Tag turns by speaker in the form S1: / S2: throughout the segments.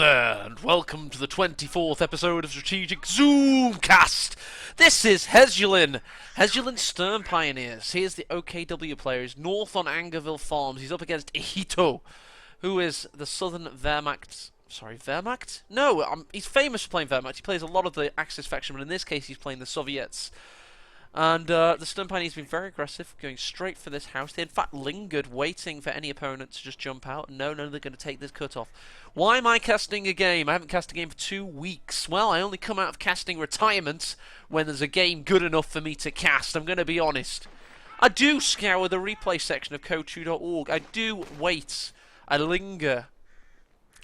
S1: there, and welcome to the 24th episode of Strategic Zoomcast. This is Jesulin. Jesulin Stern Pioneers. He is the OKW player. He's north on Angerville Farms. He's up against Ihitto, who is the Southern Wehrmacht. Sorry, Wehrmacht? No, he's famous for playing Wehrmacht. He plays a lot of the Axis faction, but in this case he's playing the Soviets. And the Stern Pioneers have been very aggressive, going straight for this house. They in fact lingered, waiting for any opponent to just jump out. No, they're going to take this cutoff. Why am I casting a game? I haven't cast a game for 2 weeks. Well, I only come out of casting retirement when there's a game good enough for me to cast. I'm going to be honest. I do scour the replay section of code2.org. I do wait. I linger.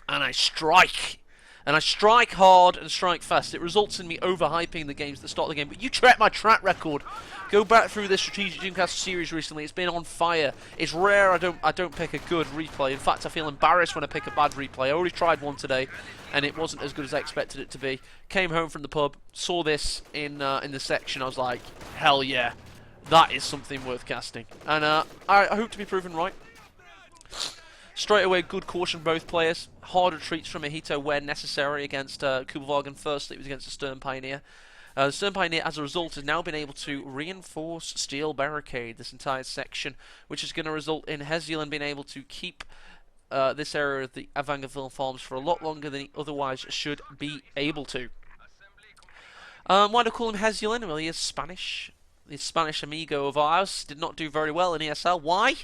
S1: And I strike. And I strike hard and strike fast. It results in me overhyping the games at the start of the game. But you check my track record. Go back through this Strategic Zoomcast series recently. It's been on fire. It's rare I don't pick a good replay. In fact, I feel embarrassed when I pick a bad replay. I already tried one today, and it wasn't as good as I expected it to be. Came home from the pub, saw this in the section. I was like, hell yeah, that is something worth casting. And I hope to be proven right. Straight away, good caution both players. Hard retreats from Ihitto where necessary against Kubelwagen. Firstly, it was against the Stern Pioneer. The Stern Pioneer, as a result, has now been able to reinforce steel barricade this entire section, which is going to result in Jesulin being able to keep this area of the Angerville Farms for a lot longer than he otherwise should be able to. Why do I call him Jesulin? Well, he is Spanish. The Spanish amigo of ours did not do very well in ESL. Why?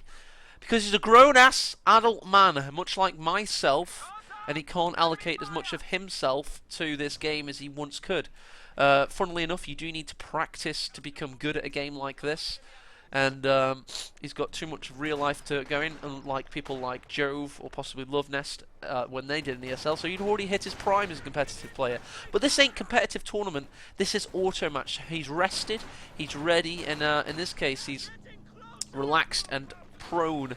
S1: Because he's a grown-ass adult man, much like myself, and he can't allocate as much of himself to this game as he once could. Funnily enough, you do need to practice to become good at a game like this, and he's got too much real life to go in, unlike people like Jove or possibly Love Nest when they did in ESL, so he'd already hit his prime as a competitive player. But this ain't competitive tournament, this is auto match. He's rested, he's ready, and in this case he's relaxed and prone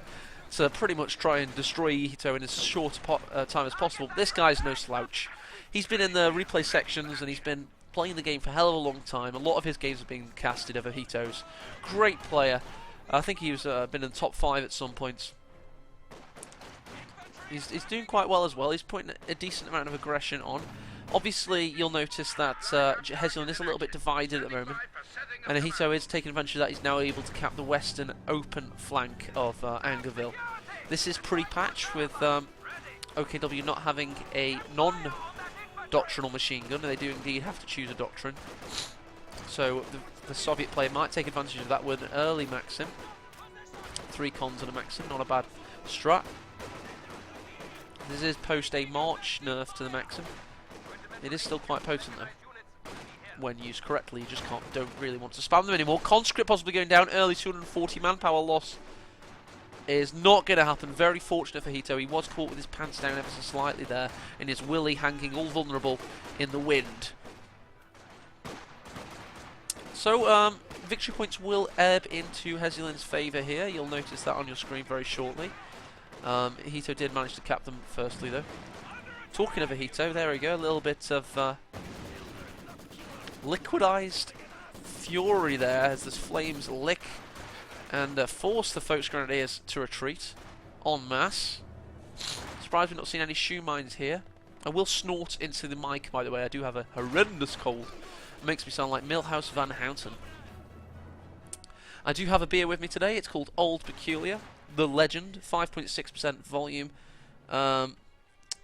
S1: to pretty much try and destroy Ihitto in as short a time as possible. This guy's no slouch. He's been in the replay sections and he's been playing the game for a hell of a long time. A lot of his games have been casted of Ihitto's. Great player. I think he's been in the top 5 at some points. He's doing quite well as well. He's putting a decent amount of aggression on. Obviously, you'll notice that Jesulin is a little bit divided at the moment, and Ihitto is taking advantage of that. He's now able to cap the western open flank of Angerville. This is pre-patch with OKW not having a non-doctrinal machine gun. They do indeed have to choose a doctrine. So the Soviet player might take advantage of that with an early Maxim. 3 cons and a Maxim, not a bad strat. This is post a March nerf to the Maxim. It is still quite potent though. When used correctly, you just don't really want to spam them anymore. Conscript possibly going down early, 240 manpower loss is not going to happen. Very fortunate for Ihitto. He was caught with his pants down ever so slightly there, and his willy hanging all vulnerable in the wind. So, victory points will ebb into Jesulin's favour here. You'll notice that on your screen very shortly. Ihitto did manage to cap them firstly though. Talking of Ihitto, there we go, a little bit of liquidized fury there as the flames lick and force the Folks Grenadiers to retreat en masse. Surprised we've not seen any shoe mines here. I will snort into the mic, by the way. I do have a horrendous cold. It makes me sound like Milhouse Van Houten. I do have a beer with me today. It's called Old Peculiar, the Legend, 5.6% volume.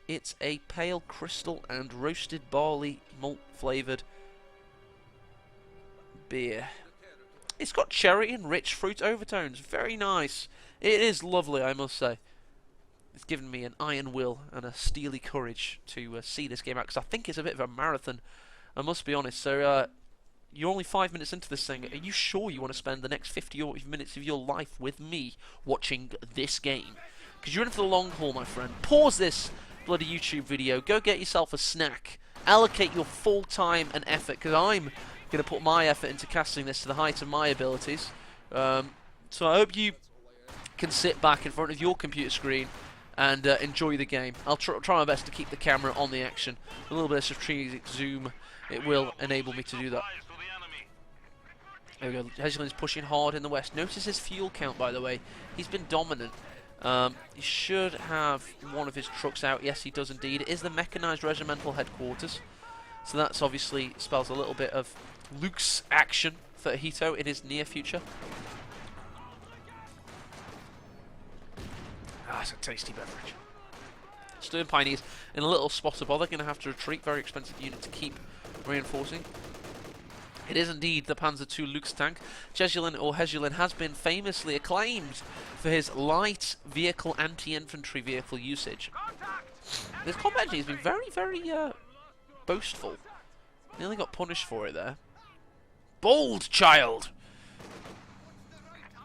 S1: It's a pale crystal and roasted barley malt flavoured beer. It's got cherry and rich fruit overtones. Very nice. It is lovely, I must say. It's given me an iron will and a steely courage to see this game out, because I think it's a bit of a marathon, I must be honest. So, you're only 5 minutes into this thing. Are you sure you want to spend the next 50 minutes of your life with me watching this game? Because you're in for the long haul, my friend. Pause this bloody YouTube video, go get yourself a snack, allocate your full time and effort, because I'm going to put my effort into casting this to the height of my abilities. So I hope you can sit back in front of your computer screen and enjoy the game. I'll try my best to keep the camera on the action. A little bit of strategic zoom, it will enable me to do that. There we go, Jesulin's pushing hard in the west. Notice his fuel count, by the way. He's been dominant. He should have one of his trucks out. Yes, he does indeed. It is the Mechanized Regimental Headquarters. So that's obviously spells a little bit of Luke's action for Ihitto in his near future. Ah, it's a tasty beverage. Stern Pioneers in a little spot of bother, going to have to retreat. Very expensive unit to keep reinforcing. It is indeed the Panzer II Luke's tank. Jesulin or Jesulin has been famously acclaimed for his light vehicle anti-infantry vehicle usage. This combat engineer has been very, very boastful. Nearly got punished for it there. Bold child!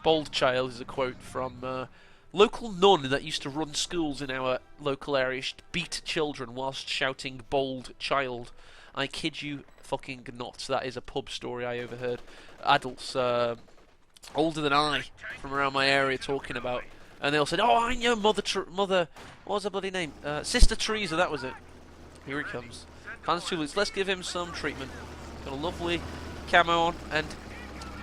S1: Bold child is a quote from local nun that used to run schools in our local area. She'd beat children whilst shouting bold child. I kid you fucking not. That is a pub story I overheard. Adults older than I from around my area talking about. And they all said, oh, I know mother, what was her bloody name? Sister Teresa, that was it. Here he comes. Panzer II, let's give him some treatment. Got a lovely camo on, and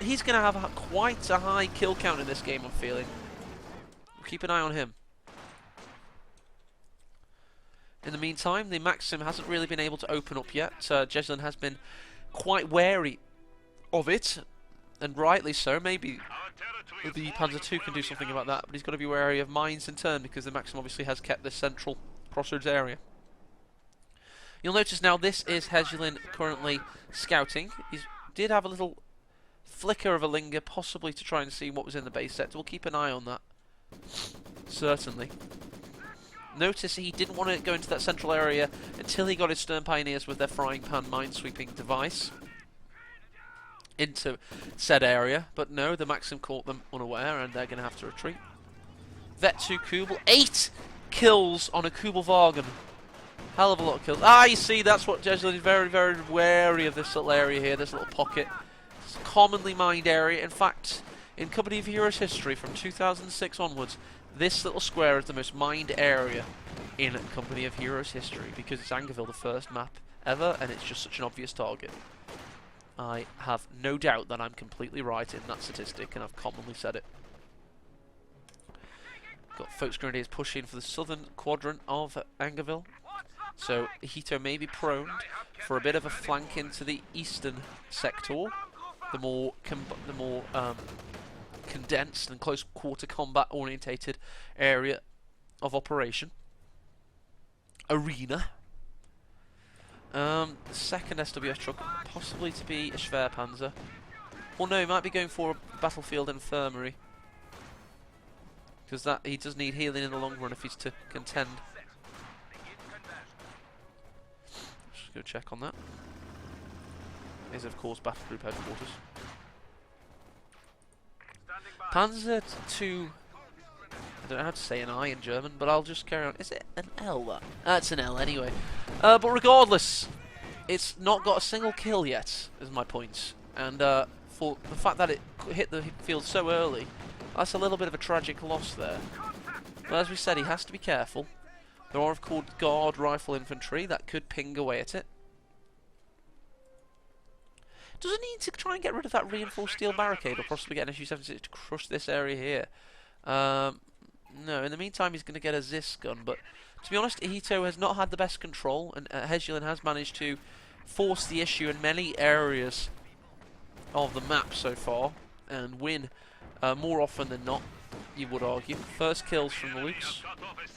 S1: he's going to have quite a high kill count in this game, I'm feeling. Keep an eye on him. In the meantime, the Maxim hasn't really been able to open up yet. Jesulin has been quite wary of it, and rightly so. Maybe the Panzer II can do something about that, but he's got to be wary of mines in turn, because the Maxim obviously has kept this central crossroads area. You'll notice now this is Jesulin currently scouting. He did have a little flicker of a linger, possibly to try and see what was in the base sector. We'll keep an eye on that. Certainly. Notice he didn't want to go into that central area until he got his Stern Pioneers with their frying pan minesweeping device into said area, but no, the Maxim caught them unaware and they're going to have to retreat. Vet 2 Kubel, 8 kills on a Kubelwagen. Hell of a lot of kills. Ah, you see, that's what Jesulin is very, very wary of, this little area here, this little pocket. It's a commonly mined area. In fact, in Company of Heroes history from 2006 onwards, this little square is the most mined area in Company of Heroes history, because it's Angerville, the first map ever, and it's just such an obvious target. I have no doubt that I'm completely right in that statistic, and I've commonly said it. Got Folks Grenadiers pushing for the southern quadrant of Angerville, so Ihitto may be prone for a bit of a flank into the eastern sector, the more condensed and close quarter combat orientated area of operation. Arena. The second SWS truck, possibly to be a Schwerpanzer. Or no, he might be going for a battlefield infirmary, because that he does need healing in the long run if he's to contend. Just go check on that. Is of course battle group headquarters. Panzer II, I don't know how to say an I in German, but I'll just carry on. Is it an L, that? That's an L anyway. But regardless, it's not got a single kill yet, is my point. And for the fact that it hit the field so early, that's a little bit of a tragic loss there. But as we said, he has to be careful. There are, of course, guard rifle infantry that could ping away at it. Does it need to try and get rid of that reinforced steel barricade, or possibly get an SU-76 to crush this area here? No, in the meantime he's going to get a Zis gun, but to be honest, Ihitto has not had the best control, and Jesulin has managed to force the issue in many areas of the map so far, and win more often than not, you would argue. First kills from the Lukes,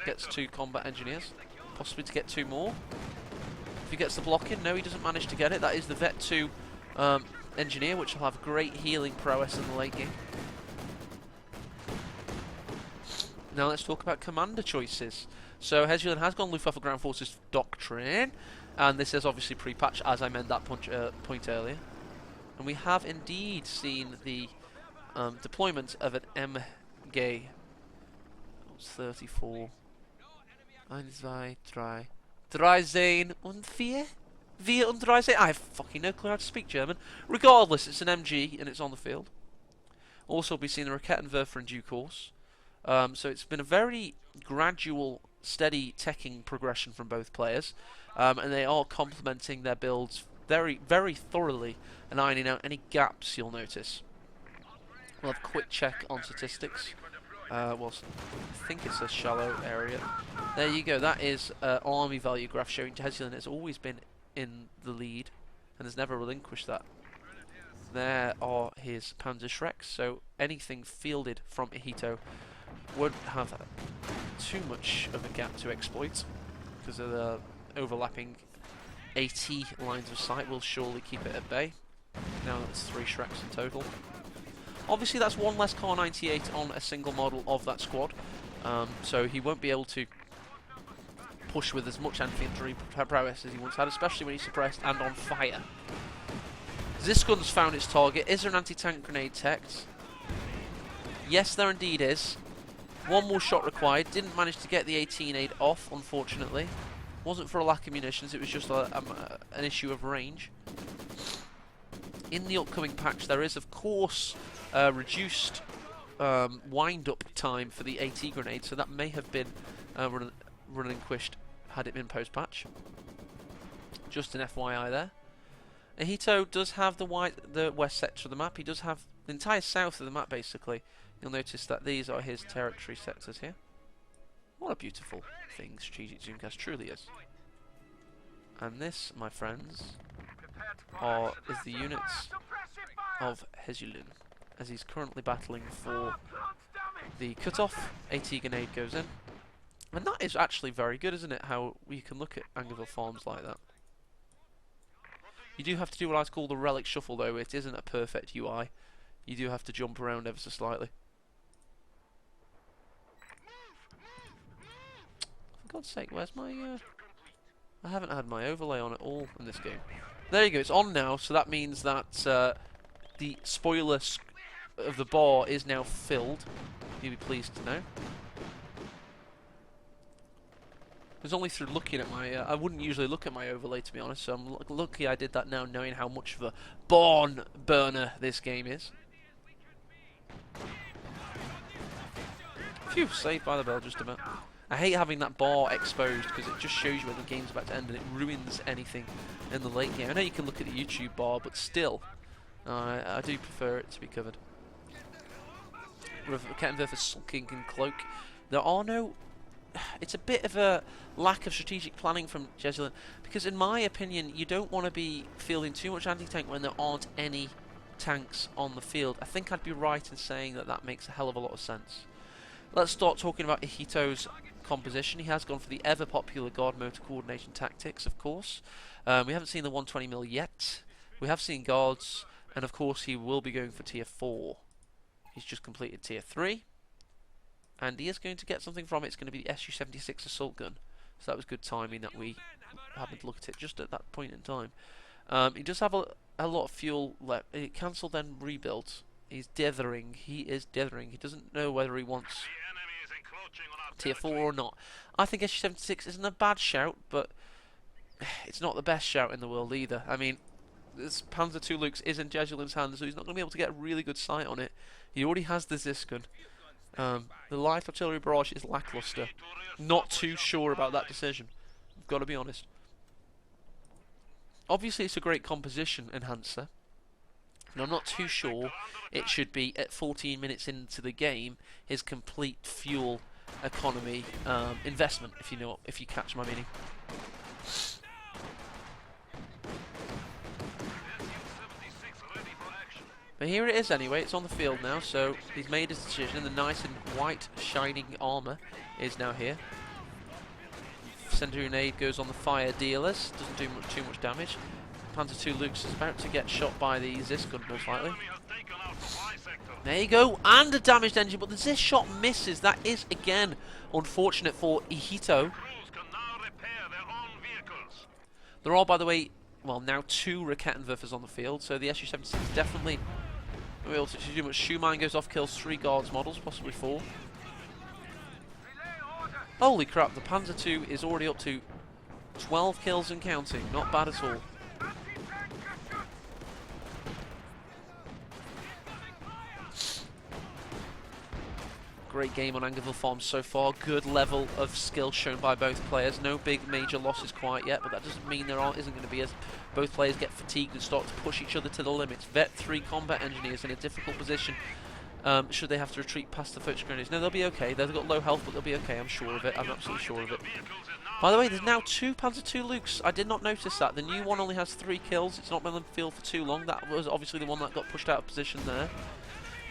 S1: gets 2 combat engineers, possibly to get 2 more. If he gets the block in, no, he doesn't manage to get it. That is the Vet 2 engineer, which will have great healing prowess in the late game. Now let's talk about commander choices. So Jesulin has gone Luftwaffe Ground Forces Doctrine, and this is obviously pre-patch, as I made that point earlier. And we have indeed seen the deployment of an MG 34. 1, 2, 3. 13 und 4. 4 und 13. I have fucking no clue how to speak German. Regardless, it's an MG and it's on the field. Also, we've seen the Raketenwerfer in due course. So it's been a very gradual, steady teching progression from both players, and they are complementing their builds very, very thoroughly and ironing out any gaps you'll notice. We'll have a quick check on statistics. well, I think it's a shallow area. There you go. That is army value graph showing Jesulin has always been in the lead and has never relinquished that. There are his Panzer Shreks, so anything fielded from Ihitto won't have too much of a gap to exploit because of the overlapping AT lines of sight will surely keep it at bay. Now that's 3 Shreks in total. Obviously that's one less Car 98 on a single model of that squad, so he won't be able to push with as much infantry prowess as he once had, especially when he's suppressed and on fire. This gun's found its target. Is there an anti-tank grenade teched? Yes, there indeed is. One more shot required. Didn't manage to get the 18-8 off, unfortunately. Wasn't for a lack of munitions, it was just an issue of range. In the upcoming patch, there is, of course, reduced wind-up time for the AT grenade, so that may have been relinquished had it been post-patch. Just an FYI there. Ihitto does have the west sector of the map. He does have the entire south of the map, basically. You'll notice that these are his territory sectors here. What a beautiful thing Strategic Zoomcast truly is. And this, my friends, is the units of Jesulin, as he's currently battling for the cutoff. AT grenade goes in. And that is actually very good, isn't it? How you can look at Angerville Farms like that. You do have to do what I call the relic shuffle, though. It isn't a perfect UI. You do have to jump around ever so slightly. For God's sake, where's my... I haven't had my overlay on at all in this game. There you go, it's on now, so that means that the spoiler of the bar is now filled. You'll be pleased to know. It was only through looking at my... I wouldn't usually look at my overlay, to be honest, so I'm lucky I did that now, knowing how much of a barn burner this game is. Phew, saved by the bell just about. I hate having that bar exposed because it just shows you when the game's about to end and it ruins anything in the late game. I know you can look at the YouTube bar, but still, I do prefer it to be covered. Kettenwerfer sulking in cloak. There are no... It's a bit of a lack of strategic planning from Jesulin, because in my opinion you don't want to be fielding too much anti-tank when there aren't any tanks on the field. I think I'd be right in saying that that makes a hell of a lot of sense. Let's start talking about Ihitto's composition. He has gone for the ever popular guard motor coordination tactics, of course. We haven't seen the 120mm yet. We have seen guards, and of course he will be going for tier 4. He's just completed tier 3. And he is going to get something from it. It's going to be the Su-76 assault gun. So that was good timing that we happened to look at it just at that point in time. He does have a lot of fuel left. Cancel then rebuilt. He's dithering. He is dithering. He doesn't know whether he wants tier 4 or not. I think Su-76 isn't a bad shout, but it's not the best shout in the world either. I mean, this Panzer II Lux is in Jesulin's hands, so he's not going to be able to get a really good sight on it. He already has the Zisgun. The light artillery barrage is lackluster. Not too sure about that decision. I've got to be honest. Obviously, it's a great composition enhancer, and I'm not too sure it should be at 14 minutes into the game his complete fuel economy investment. If you catch my meaning. But here it is anyway, it's on the field now, so he's made his decision, and the nice and white shining armour is now here. Centre grenade goes on the fire dealers, doesn't do too much damage. Panzer II Lux is about to get shot by the Zisgun most likely. There you go, and a damaged engine, but the Zis shot misses. That is again unfortunate for Ihitto. There are, by the way, well, now 2 Rakettenwerfers on the field, so the Su-76 definitely will be able to do much. Shoe mine goes off, kills 3 guards models, possibly 4. Holy crap, the Panzer II is already up to 12 kills and counting. Not bad at all. Great game on Angerville Farms so far. Good level of skill shown by both players. No big major losses quite yet, but that doesn't mean there isn't going to be, as both players get fatigued and start to push each other to the limits. Vet 3 combat engineers in a difficult position. should they have to retreat past the focus grenades. No, they'll be okay. They've got low health, but they'll be okay. I'm sure of it. I'm absolutely sure of it. By the way, there's now 2 Panzer II Lukes. I did not notice that. The new one only has 3 kills. It's not been on the field for too long. That was obviously the one that got pushed out of position there.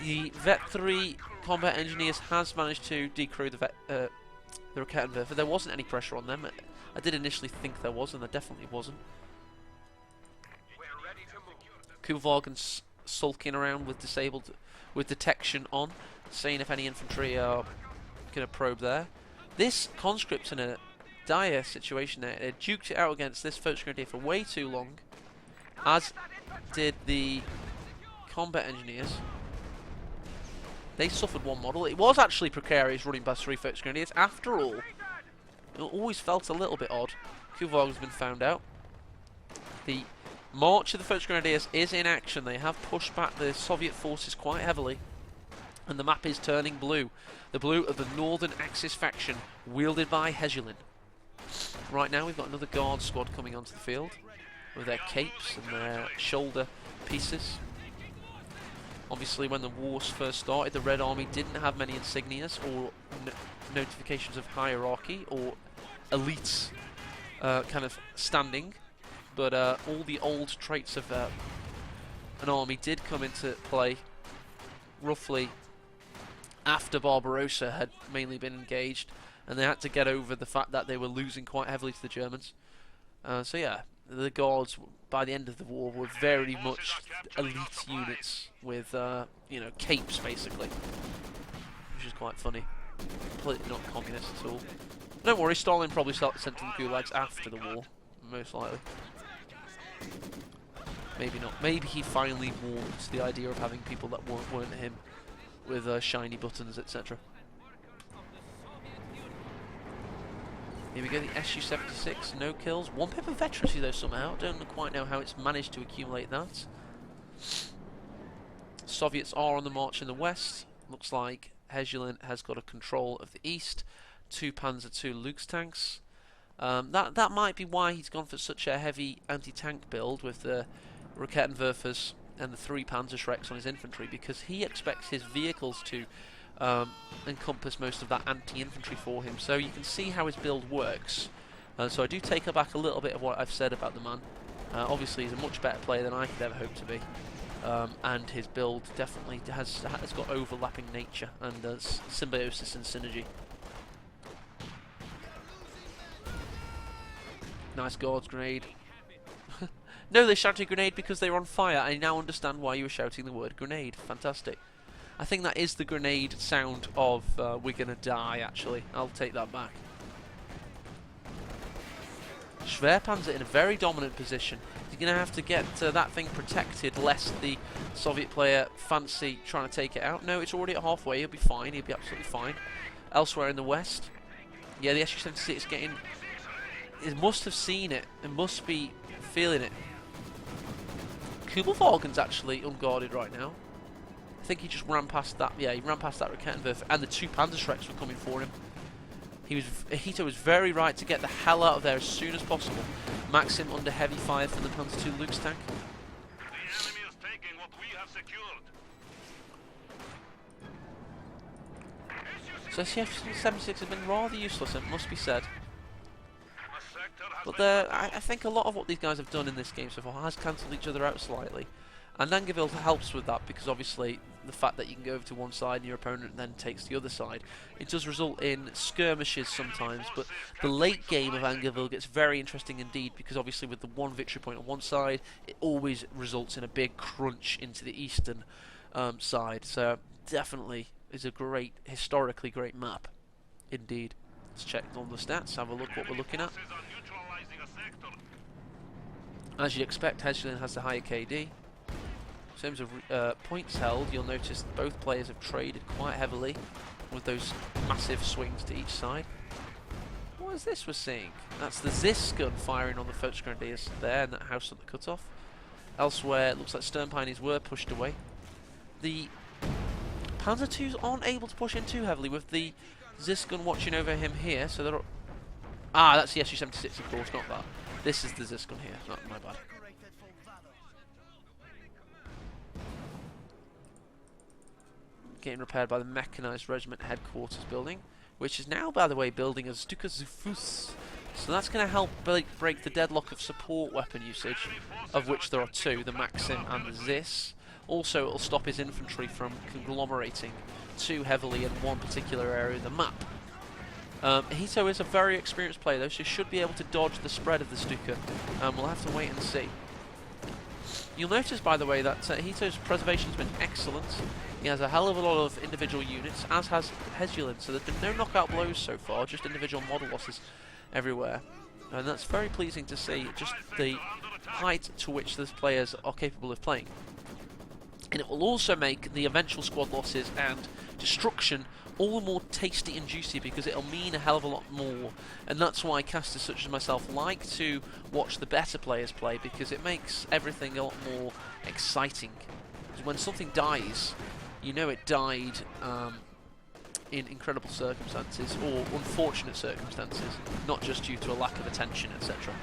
S1: The Vet 3 Combat Engineers has managed to decrew the Rakettenwerfer. There wasn't any pressure on them. I did initially think there was, and there definitely wasn't. Kuvalgen's sulking around with detection on, seeing if any infantry are going to probe there. This conscript's in a dire situation there. It duked it out against this focus grenadier for way too long, as did the combat engineers. They suffered one model. It was actually precarious running past 3 focus grenadiers. After all, it always felt a little bit odd. Kuvalgen's been found out. The march of the focus grenadiers is in action. They have pushed back the Soviet forces quite heavily, and the map is turning blue. The blue of the Northern Axis faction, wielded by Jesulin. Right now we've got another guard squad coming onto the field with their capes and their shoulder pieces. Obviously, when the wars first started, the Red Army didn't have many insignias or notifications of hierarchy or elites kind of standing. But all the old traits of an army did come into play roughly after Barbarossa had mainly been engaged, and they had to get over the fact that they were losing quite heavily to the Germans. So yeah, the Guards by the end of the war were very much elite units with you know, capes basically, which is quite funny. Completely not communist at all. Don't worry, Stalin probably sent them gulags after the war, most likely. Maybe not. Maybe he finally warmed to the idea of having people that weren't him with shiny buttons, etc. Here we go, the Su-76, no kills. 1 pip of veterancy though somehow. Don't quite know how it's managed to accumulate that. Soviets are on the march in the west. Looks like Jesulin has got a control of the east. 2 Panzer II Lukes tanks. That might be why he's gone for such a heavy anti-tank build with the Rakettenwerfers and the 3 Panzerschrecks on his infantry, because he expects his vehicles to encompass most of that anti-infantry for him. So you can see how his build works. So I do take back a little bit of what I've said about the man. Obviously he's a much better player than I could ever hope to be. And his build definitely has got overlapping nature and symbiosis and synergy. Nice Guards grenade. No, they shouted grenade because they were on fire. I now understand why you were shouting the word grenade. Fantastic. I think that is the grenade sound of we're gonna die, actually. I'll take that back. Schwerpanzer in a very dominant position. He's gonna have to get that thing protected lest the Soviet player fancy trying to take it out. No, it's already at halfway. He'll be fine. He'll be absolutely fine. Elsewhere in the west, yeah, the Su-76 is getting... It must have seen it. It must be feeling it. Kuvalgen's actually unguarded right now. I think he just ran past that. Yeah, he ran past that Rakettenwerfer, and the 2 Panzerschrecks were coming for him. Ihitto was very right to get the hell out of there as soon as possible. Maxim under heavy fire from the Panzer II Lukes tank.
S2: The enemy is taking what we have secured.
S1: So Su-76 has been rather useless, it must be said. But I think a lot of what these guys have done in this game so far has cancelled each other out slightly. And Angeville helps with that, because obviously the fact that you can go over to one side and your opponent then takes the other side, it does result in skirmishes sometimes, but the late game of Angeville gets very interesting indeed, because obviously with the one victory point on one side, it always results in a big crunch into the eastern side. So definitely is a great, historically great map indeed. Let's check on the stats, have a look what we're looking at. As you'd expect, Jesulin has the higher KD. In terms of points held, you'll notice that both players have traded quite heavily with those massive swings to each side. What is this we're seeing? That's the Zis gun firing on the focus grenadiers there in that house at the cutoff. Elsewhere, it looks like Stern Pioneers were pushed away. The Panzer IIs aren't able to push in too heavily with the Zis gun watching over him here, so they're... Ah, that's the Su-76 of course, not that. This is the Zis gun here, not my bad. getting repaired by the Mechanized Regiment Headquarters building, which is now, by the way, building a Stukazufus. So that's going to help break the deadlock of support weapon usage, of which there are two, the Maxim and the Zis. Also, it will stop his infantry from conglomerating too heavily in one particular area of the map. Ihitto is a very experienced player, though, so he should be able to dodge the spread of the Stuka. We'll have to wait and see. You'll notice, by the way, that Ihitto's preservation's been excellent. He has a hell of a lot of individual units, as has Jesulin, so there's been no knockout blows so far, just individual model losses everywhere. And that's very pleasing to see, just the height to which these players are capable of playing. And it will also make the eventual squad losses and destruction all the more tasty and juicy, because it'll mean a hell of a lot more. And that's why casters such as myself like to watch the better players play, because it makes everything a lot more exciting. Because when something dies, you know it died in incredible circumstances, or unfortunate circumstances, not just due to a lack of attention, etc.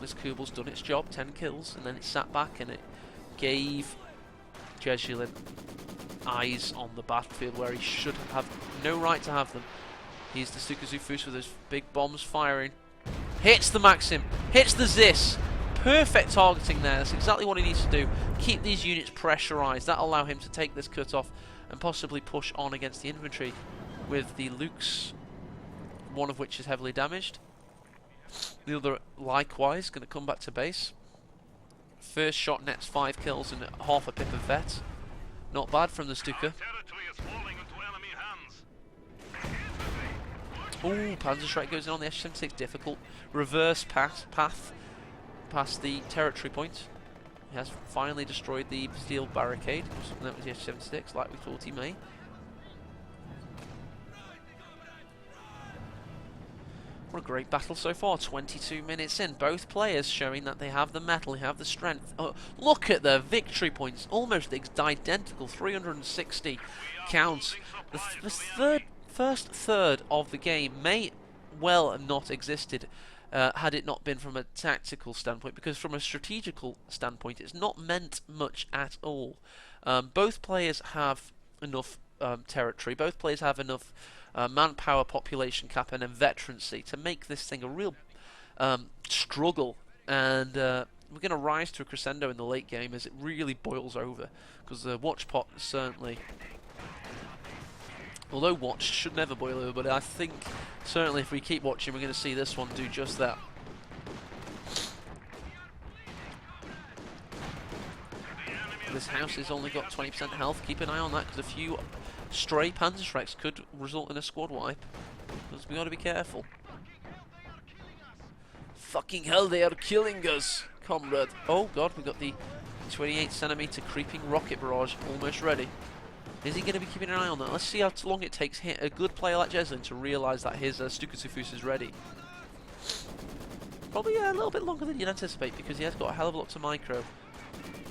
S1: This Kugel's done its job, 10 kills, and then it sat back and it gave Jesulin eyes on the battlefield where he should have no right to have them. He's the Stukazufus with those big bombs firing. Hits the Maxim, hits the Zis. Perfect targeting there, that's exactly what he needs to do. Keep these units pressurised, that'll allow him to take this cut off and possibly push on against the infantry with the Lukes, one of which is heavily damaged. The other, likewise, going to come back to base. First shot nets 5 kills and half a pip of vet. Not bad from the Stuka. Ooh, Panzerschreck goes in on the SZC, difficult. Reverse path past the territory point. He has finally destroyed the steel barricade. That was the SZC, like we thought he may. What a great battle so far, 22 minutes in. Both players showing that they have the mettle, they have the strength. Oh, look at their victory points, almost identical, 360 counts. The first third of the game may well have not existed had it not been from a tactical standpoint, because from a strategical standpoint it's not meant much at all. Both players have enough territory, both players have enough manpower, population cap, and veterancy to make this thing a real struggle, and we're going to rise to a crescendo in the late game as it really boils over, because the watch pot certainly, although watch should never boil over, but I think certainly if we keep watching we're going to see this one do just that. This house has only got 20% health, keep an eye on that, because a few stray Panzerschrecks could result in a squad wipe. Because we got to be careful. Fucking hell, they are killing us, comrade. Oh god, we got the 28cm creeping rocket barrage almost ready. Is he going to be keeping an eye on that? Let's see how long it takes a good player like Jesulin to realise that his Stukazufus is ready. Probably a little bit longer than you'd anticipate, because he has got a hell of a lot to micro,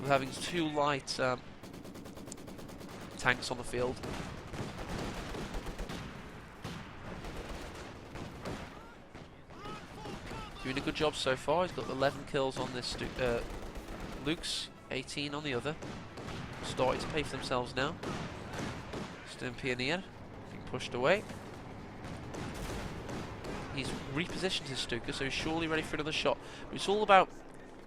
S1: with having 2 light tanks on the field. Doing a good job so far. He's got 11 kills on this Luke's, 18 on the other. Starting to pay for themselves now. Stern Pioneer being pushed away. He's repositioned his Stuka, so he's surely ready for another shot. But it's all about,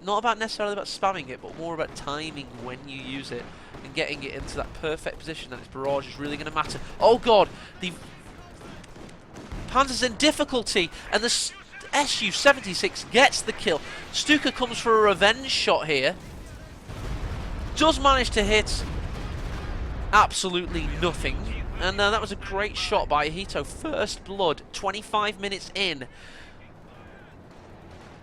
S1: not necessarily about spamming it, but more about timing when you use it and getting it into that perfect position that its barrage is really going to matter. Oh god, the Panzer's in difficulty, and the Su-76 gets the kill. Stuka comes for a revenge shot here. Does manage to hit absolutely nothing, and that was a great shot by Ihitto. First blood, 25 minutes in,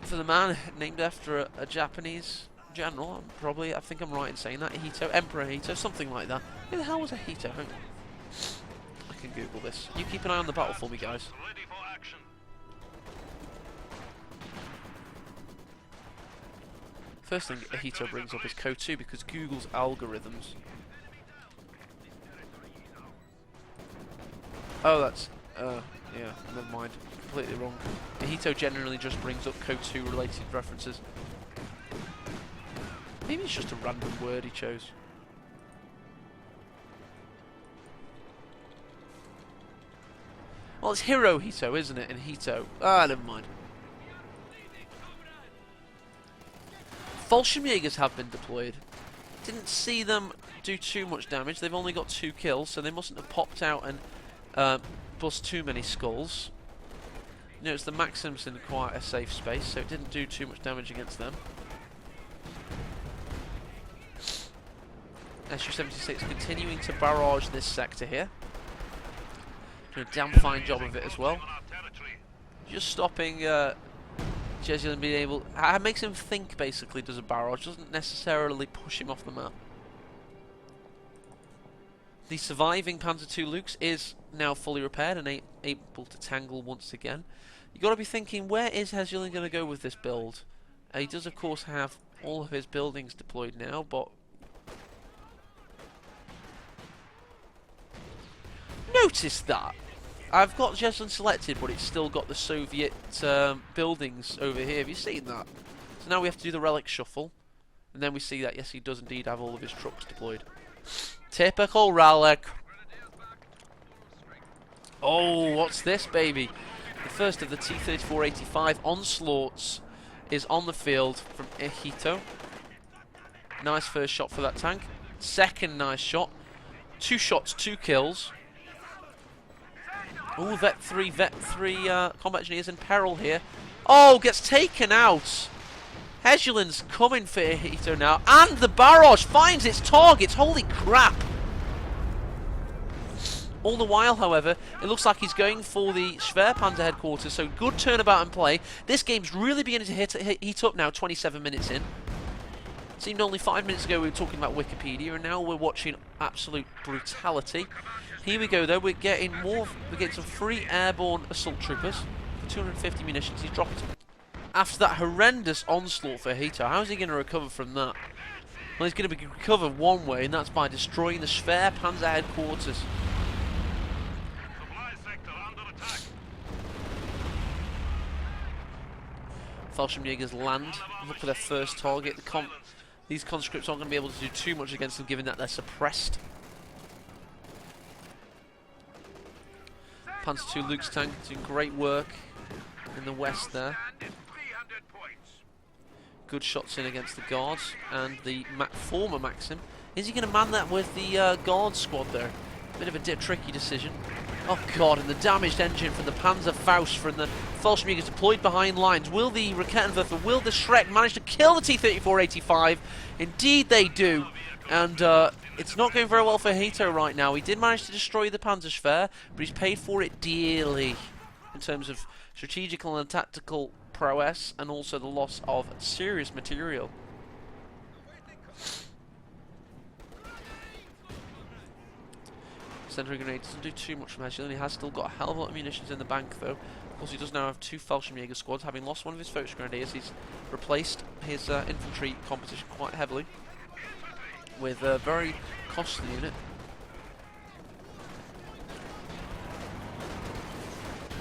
S1: for the man named after a Japanese general. I think I'm right in saying that. Ihitto, Emperor Ihitto, something like that. Who the hell was Ihitto? I can Google this. You keep an eye on the battle for me, guys. First thing Ihitto brings up is Code 2, because Google's algorithms. Oh, that's yeah, never mind. Completely wrong. Ihitto generally just brings up Code 2 related references. Maybe it's just a random word he chose. Well, it's Ihitto, isn't it? And Ihitto. Ah, never mind. Fallschirmjägers have been deployed. Didn't see them do too much damage. They've only got 2 kills, so they mustn't have popped out and bust too many skulls. Notice the Maxim's in quite a safe space, so it didn't do too much damage against them. SU-76 continuing to barrage this sector here. Doing a damn fine job of it as well. Just stopping Jesulin being able... It makes him think, basically, does a barrage. Doesn't necessarily push him off the map. The surviving Panzer II Lukes is now fully repaired and able to tangle once again. You've got to be thinking, where is Jesulin going to go with this build? He does, of course, have all of his buildings deployed now, but... Notice that! I've got Jesulin selected, but it's still got the Soviet buildings over here. Have you seen that? So now we have to do the relic shuffle. And then we see that, yes, he does indeed have all of his trucks deployed. Typical relic. Oh, what's this, baby? The first of the T-34-85 onslaughts is on the field from Ihitto. Nice first shot for that tank. Second nice shot. 2 shots, 2 kills. Oh, Vet 3 combat engineers in peril here. Oh, gets taken out. Jesulin's coming for Ihitto now. And the barrage finds its targets. Holy crap. All the while, however, it looks like he's going for the Schwerpanzer headquarters, so good turnabout and play. This game's really beginning to heat up now, 27 minutes in. It seemed only 5 minutes ago we were talking about Wikipedia, and now we're watching absolute brutality. Here we go, though. We're getting some free airborne assault troopers for 250 munitions. He's dropped after that horrendous onslaught for Ihitto. How is he going to recover from that? Well, he's going to recover one way, and that's by destroying the Schwerpanzer headquarters. Fallschirmjägers land, look for their first target. These conscripts aren't going to be able to do too much against them, given that they're suppressed. Panzer II Luke's tank doing great work in the west there. Good shots in against the guards and the former Maxim. Is he going to man that with the guard squad there? Bit of a tricky decision. Oh god, and the damaged engine from the Panzer Faust from the Fallschirmjägers deployed behind lines. Will the Raketenwerfer, will the Schreck manage to kill the T-34-85? Indeed they do. And it's not going very well for Ihitto right now. He did manage to destroy the Panzerschwer, but he's paid for it dearly in terms of strategical and tactical prowess and also the loss of serious material. Centering grenade doesn't do too much from Jesulin. He has still got a hell of a lot of munitions in the bank, though. Of course, he does now have 2 Fallschirmjäger squads. Having lost one of his Focus Grenadiers, he's replaced his infantry composition quite heavily with a very costly unit.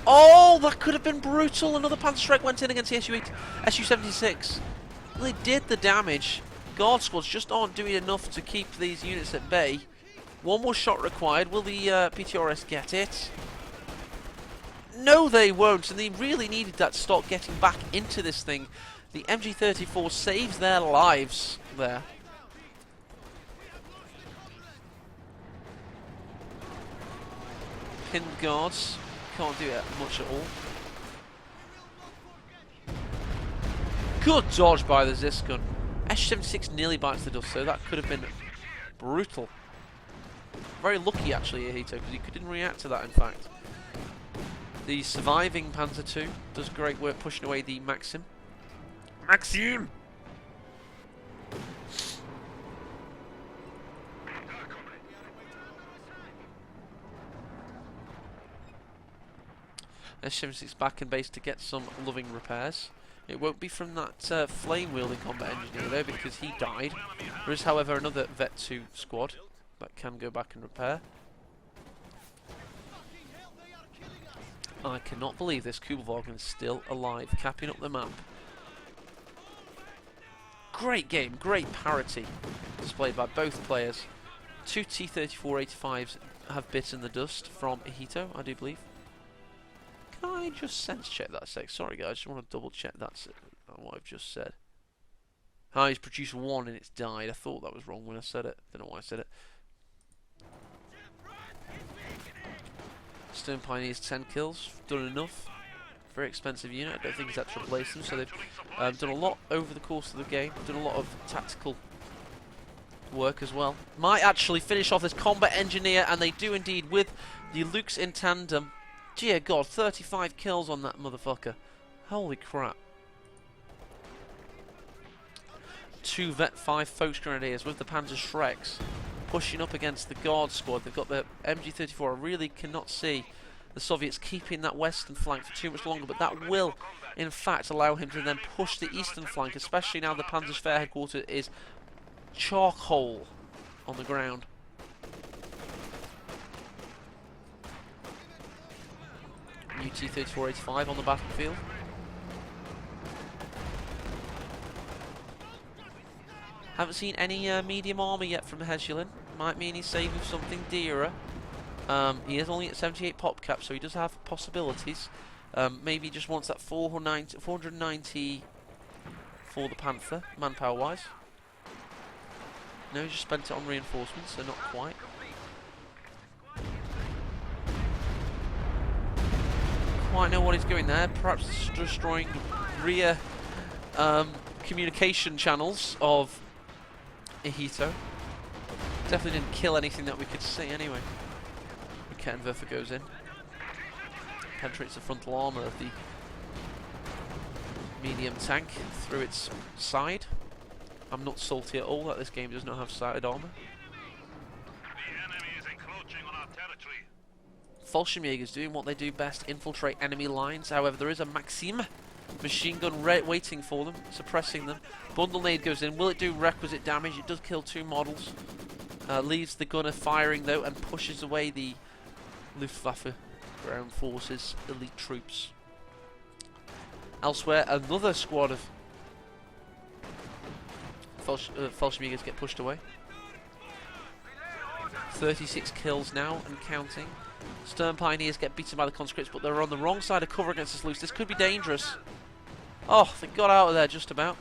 S1: Oh, that could have been brutal. Another Panzerschreck went in against the SU-76. Well, they did the damage. Guard squads just aren't doing enough to keep these units at bay. One more shot required. Will the PTRS get it? No, they won't. And they really needed that to start getting back into this thing. The MG34 saves their lives there. Pinned guards. Can't do it much at all. Good dodge by the Ziskun. SU-76 nearly bites the dust, so that could have been brutal. Very lucky, actually, Ihitto, because he didn't react to that, in fact. The surviving Panzer II does great work pushing away the Maxim. Maxim! SU-76 back in base to get some loving repairs. It won't be from that flame-wielding combat engineer, though, because he died. There is, however, another Vet 2 squad that can go back and repair. I cannot believe this Kubelwagen is still alive, capping up the map. Great game, great parity displayed by both players. 2 T-34-85s have bitten the dust from Ihitto, I do believe. Can I just sense check that a sec? Sorry guys, I just want to double check that's what I've just said. Hi, he's produced 1 and it's died. I thought that was wrong when I said it. Don't know why I said it. Stone Pioneers 10 kills, done enough. Very expensive unit. I don't think he's had to replace them, so they've done a lot over the course of the game. Done a lot of tactical work as well. Might actually finish off this combat engineer, and they do indeed with the Lukes in tandem. Dear God, 35 kills on that motherfucker. Holy crap. 2 Vet 5 Folks Grenadiers with the Panzer Shreks pushing up against the Guard squad. They've got the MG34. I really cannot see the Soviets keeping that western flank for too much longer, but that will in fact allow him to then push the eastern flank, especially now the Panzerschwer headquarters is charcoal on the ground. UT-3485 on the battlefield. Haven't seen any medium armour yet from Jesulin. Might mean he's saving something dearer. He is only at 78 pop cap, so he does have possibilities. Maybe he just wants that 490 for the Panther, manpower-wise. No, he just spent it on reinforcements, so not quite. Quite know what he's doing there. Perhaps destroying rear communication channels of Ihitto. Definitely didn't kill anything that we could see anyway. Kettenwerfer goes in. Penetrates the frontal armour of the medium tank through its side. I'm not salty at all that this game does not have side armour.
S2: The enemy is encroaching on our territory.
S1: Fallschirmjägers doing what they do best, infiltrate enemy lines. However, there is a Maxim machine gun waiting for them, suppressing them. Bundle nade goes in. Will it do requisite damage? It does kill 2 models. Leaves the gunner firing though and pushes away the Luftwaffe ground forces elite troops. Elsewhere, another squad of Fallschirmjägers get pushed away. 36 kills now and counting. Stern Pioneers get beaten by the conscripts, but they're on the wrong side of cover against this loose. This could be dangerous. Oh, they got out of there just about.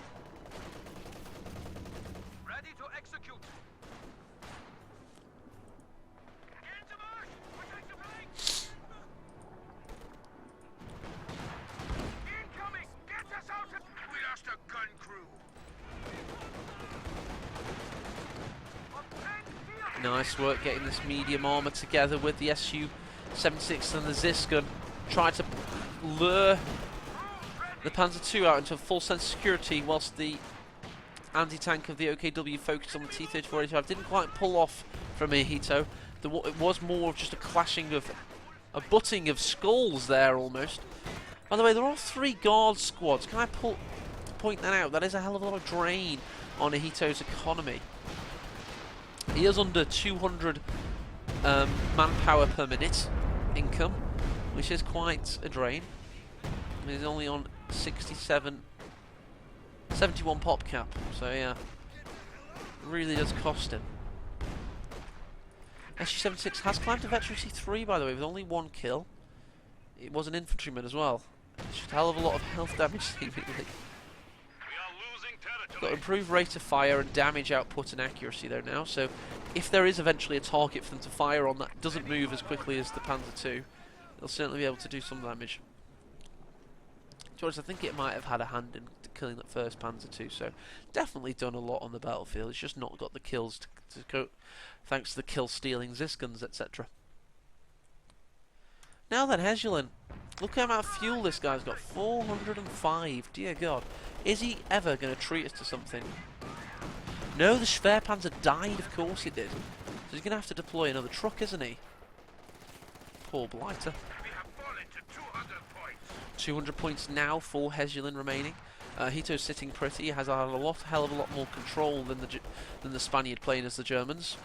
S2: Ready to execute. Incoming! Get us out! We lost a gun crew.
S1: Nice work getting this medium armour together with the Su-76 and the Ziskin. Try to lure the Panzer II out into a full sense of security, whilst the anti-tank of the OKW focused on the T-3485. Didn't quite pull off from Ihitto. It was more of just a clashing of, a butting of skulls there almost. By the way, there are 3 guard squads. Can I point that out? That is a hell of a lot of drain on Ihitto's economy. He is under 200 manpower per minute income, which is quite a drain. He's only on 71 pop cap, so yeah, really does cost him. Su-76 has climbed to veterancy 3, by the way, with only 1 kill. It was an infantryman as well. It's just a hell of a lot of health damage seemingly. Got improved rate of fire and damage output and accuracy though now, so if there is eventually a target for them to fire on that doesn't move as quickly as the Panzer II, they'll certainly be able to do some damage. To be honest, I think it might have had a hand in killing that first Panzer II, so definitely done a lot on the battlefield. It's just not got the kills to go, thanks to the kill-stealing Ziskans, etc. Now then, Jesulin. Look how much fuel this guy's got. 405. Dear God. Is he ever going to treat us to something? No, the Schwerpanzer died. Of course he did. So he's going to have to deploy another truck, isn't he? Poor Blighter. 200 points now for Jesulin remaining. Ihitto's sitting pretty. He has a hell of a lot more control than the Spaniard playing as the Germans.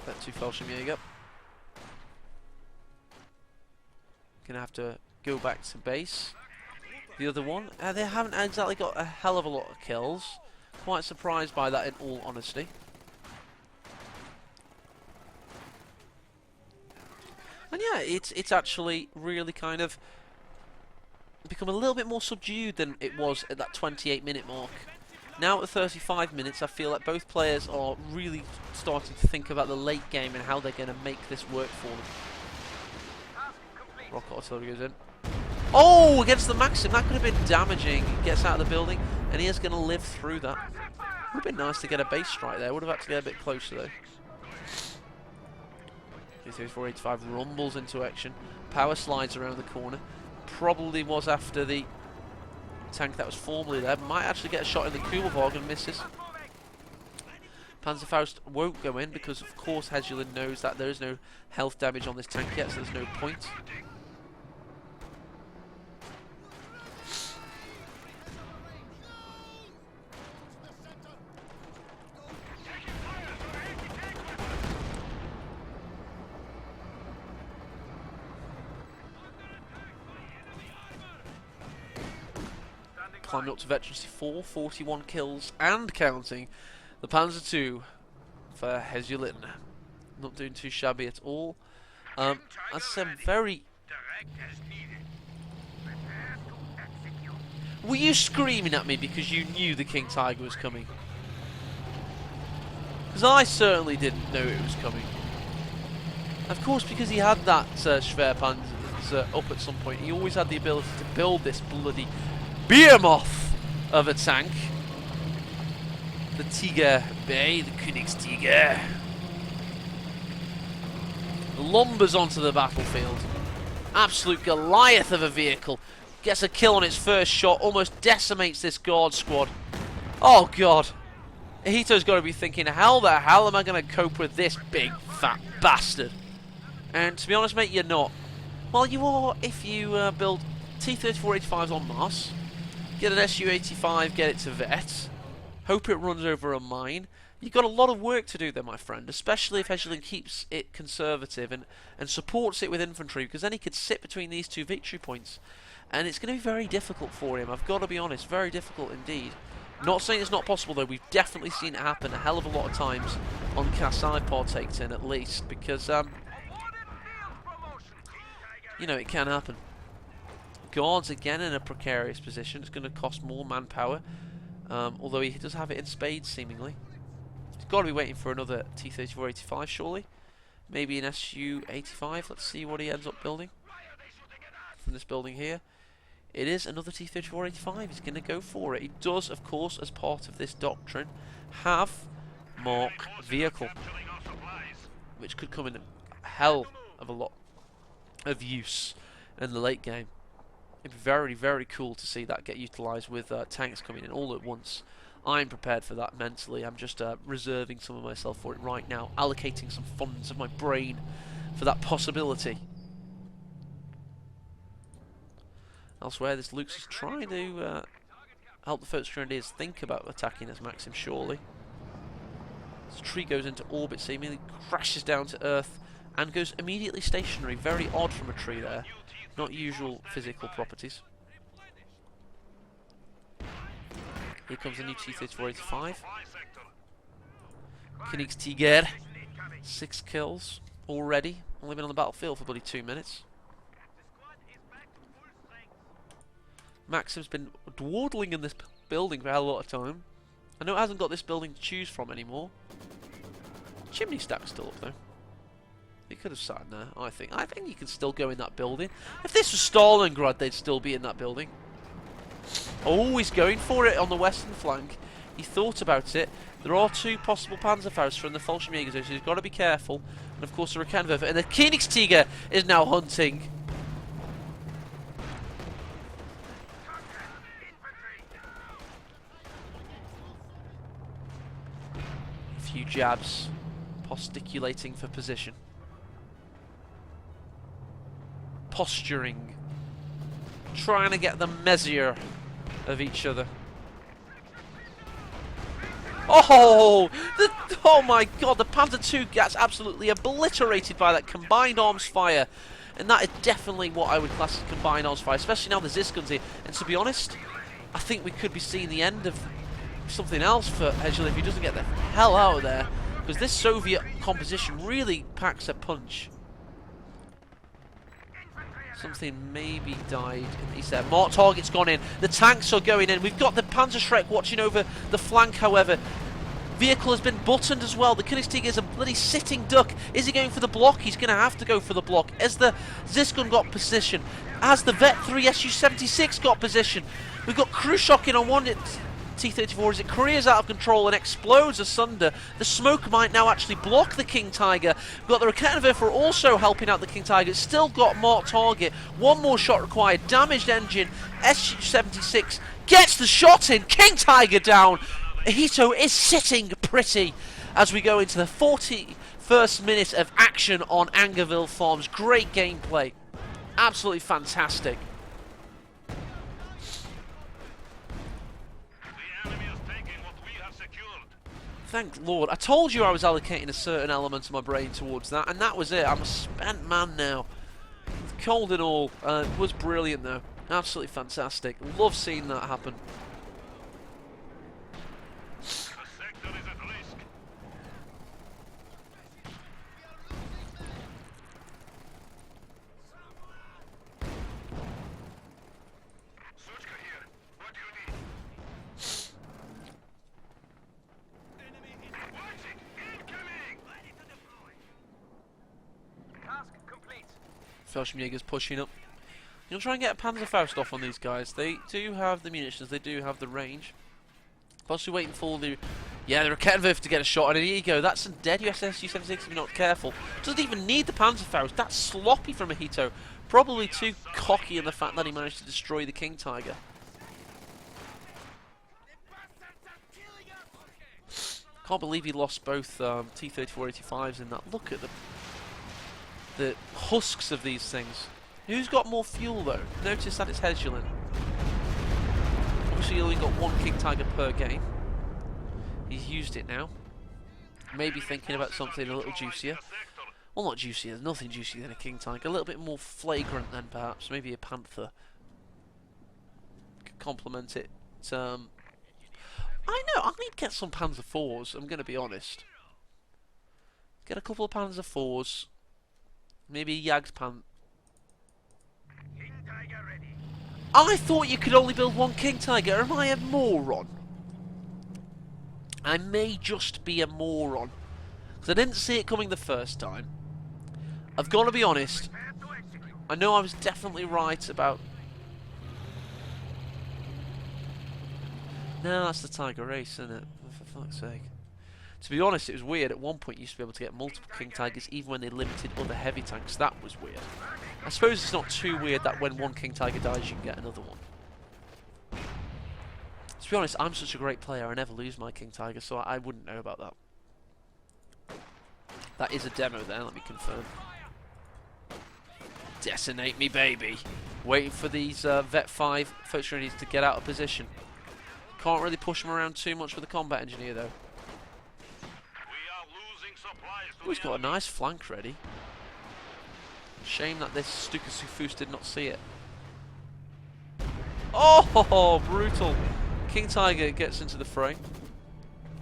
S1: That 2 Fallschirmjäger. Gonna have to go back to base. The other one, they haven't exactly got a hell of a lot of kills. Quite surprised by that in all honesty. And yeah, it's actually really kind of become a little bit more subdued than it was at that 28-minute mark. Now at 35 minutes, I feel like both players are really starting to think about the late game and how they're going to make this work for them. Rocket artillery goes in. Oh, against the Maxim. That could have been damaging. He gets out of the building, and he is going to live through that. Would have been nice to get a base strike there. Would have had to get a bit closer, though. 485 rumbles into action. Power slides around the corner. Probably was after the tank that was formerly there. Might actually get a shot in the Kubelwagen and misses. Panzerfaust won't go in because, of course, Jesulin knows that there is no health damage on this tank yet, so there's no point. Climbing up to Veterancy 4, 41 kills and counting. The Panzer II for Jesulin. Not doing too shabby at all. As I said, very... Were you screaming at me because you knew the King Tiger was coming? Because I certainly didn't know it was coming. Of course, because he had that Schwerpanzer up at some point, he always had the ability to build this bloody behemoth of a tank. The Tiger Bay, the Königstiger. Lumbers onto the battlefield. Absolute Goliath of a vehicle. Gets a kill on its first shot, almost decimates this guard squad. Oh god. Ihitto's got to be thinking, how the hell am I going to cope with this big fat bastard? And to be honest, mate, you're not. Well, you are if you build T-34-85s en masse. Get an Su-85, get it to vet. Hope it runs over a mine. You've got a lot of work to do there, my friend, especially if Jesulin keeps it conservative and supports it with infantry, because then he could sit between these two victory points. And it's going to be very difficult for him, I've got to be honest, very difficult indeed. Not saying it's not possible, though. We've definitely seen it happen a hell of a lot of times on casts I've partaked in, at least, because, you know, it can happen. Guards again in a precarious position. It's going to cost more manpower, although he does have it in spades seemingly. He's got to be waiting for another T-34-85 surely, maybe an Su-85. Let's see what he ends up building from this building here. It is another T-34-85. He's going to go for it. He does, of course, as part of this doctrine, have Mark vehicle, which could come in a hell of a lot of use in the late game. It'd be very, very cool to see that get utilised with tanks coming in all at once. I'm prepared for that mentally. I'm just reserving some of myself for it right now, allocating some funds of my brain for that possibility. Elsewhere, this Lux is trying to help the first grenadiers think about attacking this Maxim, surely. This tree goes into orbit, seemingly crashes down to Earth, and goes immediately stationary. Very odd from a tree there. Not usual physical properties. Here comes a new T-34-85. Königstiger. 6 kills already. Only been on the battlefield for bloody 2 minutes. Maxim's been dawdling in this building for a lot of time. I know it hasn't got this building to choose from anymore. Chimney stack's still up though. He could have sat in there, I think. I think he can still go in that building. If this was Stalingrad, they'd still be in that building. Oh, he's going for it on the western flank. He thought about it. There are 2 possible Panzerfausts from the Fallschirmjäger, so he's got to be careful. And of course the Raketenwerfer. And the Königstiger is now hunting. A few jabs. Posticulating for position. Posturing, trying to get the measure of each other. Oh, oh my god, the Panzer II gets absolutely obliterated by that combined arms fire. And that is definitely what I would class as combined arms fire, especially now the Zis guns here. And to be honest, I think we could be seeing the end of something else for Jesulin if he doesn't get the hell out of there. Because this Soviet composition really packs a punch. Something maybe died in the east there. More targets gone in. The tanks are going in. We've got the Panzerschreck watching over the flank, however. Vehicle has been buttoned as well. The Königstigger is a bloody sitting duck. Is he going for the block? He's going to have to go for the block. As the Zisgun got position. As the Vet 3 Su-76 got position. We've got Khrushchev in on one T-34 as it careers out of control and explodes asunder. The smoke might now actually block the King Tiger. We've got the Raketenwerfer also helping out the King Tiger. It's still got marked target. One more shot required. Damaged engine. Su-76 gets the shot in. King Tiger down. Ihitto is sitting pretty as we go into the 41st minute of action on Angerville Farms. Great gameplay. Absolutely fantastic. Thank Lord. I told you I was allocating a certain element of my brain towards that, and that was it. I'm a spent man now. Cold and all. It was brilliant, though. Absolutely fantastic. Love seeing that happen.
S2: The sector is at risk. Suchka here. What do you need?
S1: Fallschirmjäger's pushing up. You'll try and get a Panzerfaust off on these guys. They do have the munitions, they do have the range. Possibly waiting for the... Yeah, the Raketenwerfer to get a shot, and here you go. That's some dead Su-76 if you're not careful. Doesn't even need the Panzerfaust. That's sloppy from Ihitto. Probably too cocky in the fact that he managed to destroy the King Tiger. Can't believe he lost both T-34-85s in that. Look at the husks of these things. Who's got more fuel though? Notice that it's Jesulin. Obviously he only got one King Tiger per game. He's used it now. Maybe thinking about something a little juicier. Well, not juicier, there's nothing juicier than a King Tiger. A little bit more flagrant then perhaps. Maybe a Panther. Could complement it. I know, I need to get some Panzer IVs, I'm going to be honest. Get a couple of Panzer IVs. Maybe a Jagdpan. I thought you could only build one King Tiger. Am I a moron? I may just be a moron. Because I didn't see it coming the first time. I've got to be honest. I know I was definitely right about... No, that's the Tiger race, isn't it? For fuck's sake. To be honest, it was weird. At one point, you used to be able to get multiple King Tigers, even when they limited other heavy tanks. That was weird. I suppose it's not too weird that when one King Tiger dies, you can get another one. To be honest, I'm such a great player, I never lose my King Tiger, so I wouldn't know about that. That is a demo there, let me confirm. Detonate me, baby. Waiting for these Vet 5 Focus-Readies to get out of position. Can't really push them around too much with the combat engineer, though. Oh, he's got a nice flank ready. Shame that this Stuka Sufus did not see it. Oh, brutal. King Tiger gets into the fray.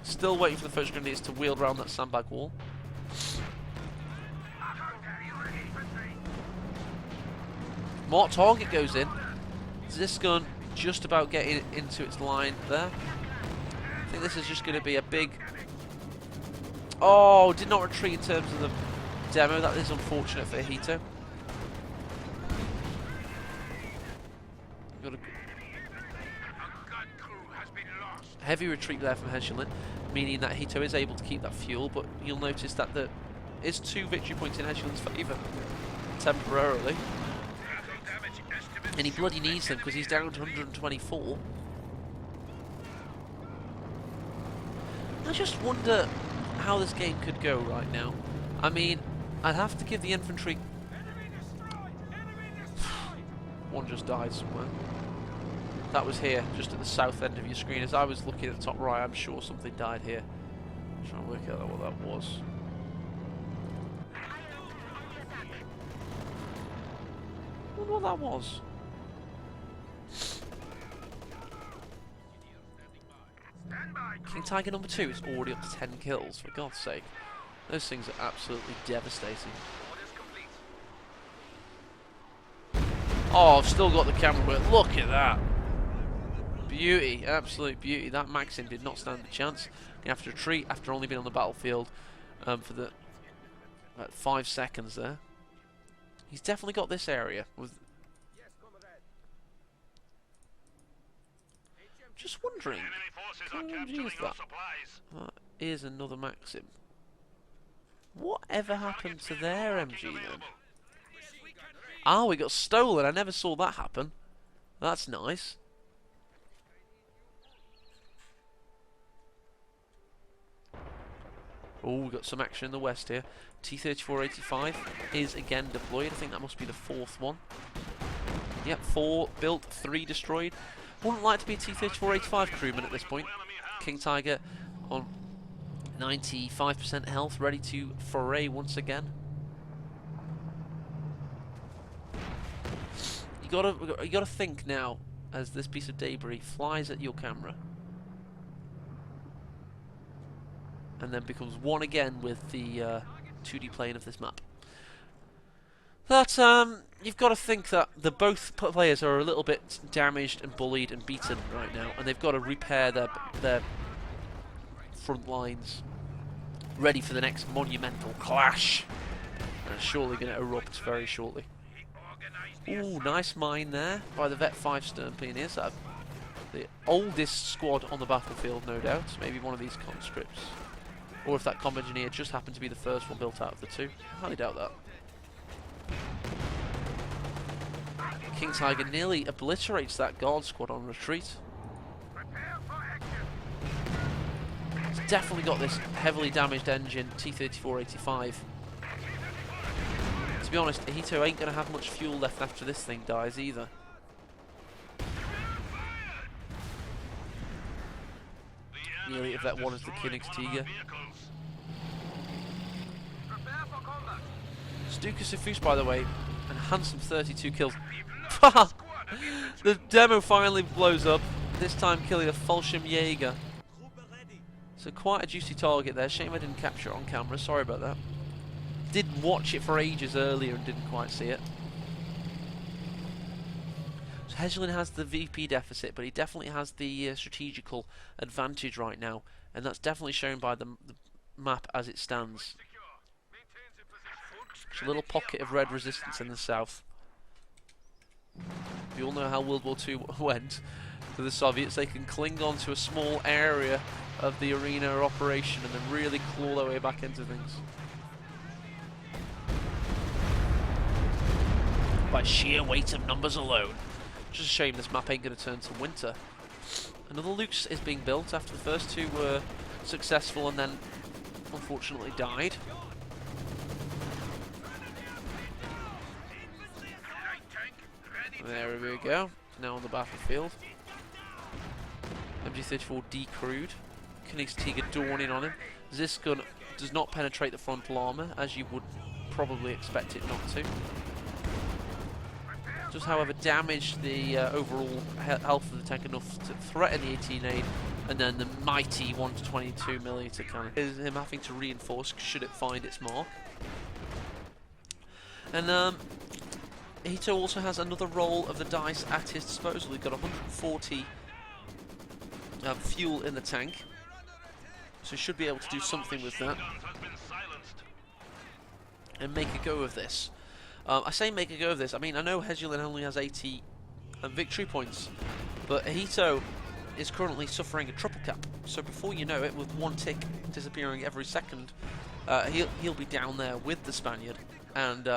S1: Still waiting for the first grenadiers to wheel around that sandbag wall. More target goes in. Zisgun just about getting into its line there. I think this is just going to be a big... Oh, did not retreat in terms of the demo. That is unfortunate for Ihitto. Got a heavy retreat there from Jesulin, meaning that Ihitto is able to keep that fuel, but you'll notice that there is 2 victory points in Jesulin's favour, temporarily. And he bloody needs them because he's down to 124. I just wonder how this game could go right now. I mean, I'd have to give the infantry... One just died somewhere. That was here, just at the south end of your screen. As I was looking at the top right, I'm sure something died here. I'm trying to work out what that was. I wonder what that was. King Tiger number 2 is already up to 10 kills, for God's sake. Those things are absolutely devastating. Oh, I've still got the camera work. Look at that. Beauty, absolute beauty. That Maxim did not stand a chance. You have to retreat after only being on the battlefield for the 5 seconds there. He's definitely got this area. Just wondering, can we use that? Here's another Maxim. Whatever happened to their MG then? Ah, we got stolen. I never saw that happen. That's nice. Oh, we got some action in the west here. T-34-85 is again deployed. I think that must be the 4th one. Yep, 4 built, 3 destroyed. Wouldn't like to be a T-34-85 crewman at this point. King Tiger on 95% health, ready to foray once again. You gotta think now as this piece of debris flies at your camera, and then becomes one again with the 2D plane of this map. That you've got to think that both players are a little bit damaged and bullied and beaten right now, and they've got to repair their front lines, ready for the next monumental clash. And it's surely going to erupt very shortly. Ooh, nice mine there by the Vet 5 Stern Pioneers. The oldest squad on the battlefield, no doubt. Maybe one of these conscripts. Or if that combat engineer just happened to be the first one built out of the 2. I highly doubt that. King Tiger nearly obliterates that guard squad on retreat. He's definitely got this heavily damaged engine, T-34-85. To be honest, Ihitto ain't going to have much fuel left after this thing dies either. Nearly if that one is the Königstiger. Stuka Sifus, by the way, and handsome 32 kills. The demo finally blows up, this time killing a Fallschirmjäger. So quite a juicy target there. Shame I didn't capture it on camera, sorry about that. Did watch it for ages earlier and didn't quite see it. So Jesulin has the VP deficit, but he definitely has the strategical advantage right now, and that's definitely shown by the map as it stands. It's a little pocket of red resistance in the south. We all know how World War II went for the Soviets. They can cling on to a small area of the arena operation and then really claw their way back into things. By sheer weight of numbers alone. Just a shame this map ain't going to turn to winter. Another Luke's is being built after the first 2 were successful and then unfortunately died. There we go. Now on the battlefield. MG34 decrewed. Königstiger dawning on him. This gun does not penetrate the frontal armour, as you would probably expect it not to. Does, however, damage the overall health of the tank enough to threaten the 18A, and then the mighty 122mm cannon is him having to reinforce should it find its mark. And Ihitto also has another roll of the dice at his disposal. He's got 140 fuel in the tank, so he should be able to do something with that and make a go of this. I say make a go of this, I mean, I know Jesulin only has 80 victory points, but Ihitto is currently suffering a triple cap, so before you know it, with 1 tick disappearing every second, he'll be down there with the Spaniard, and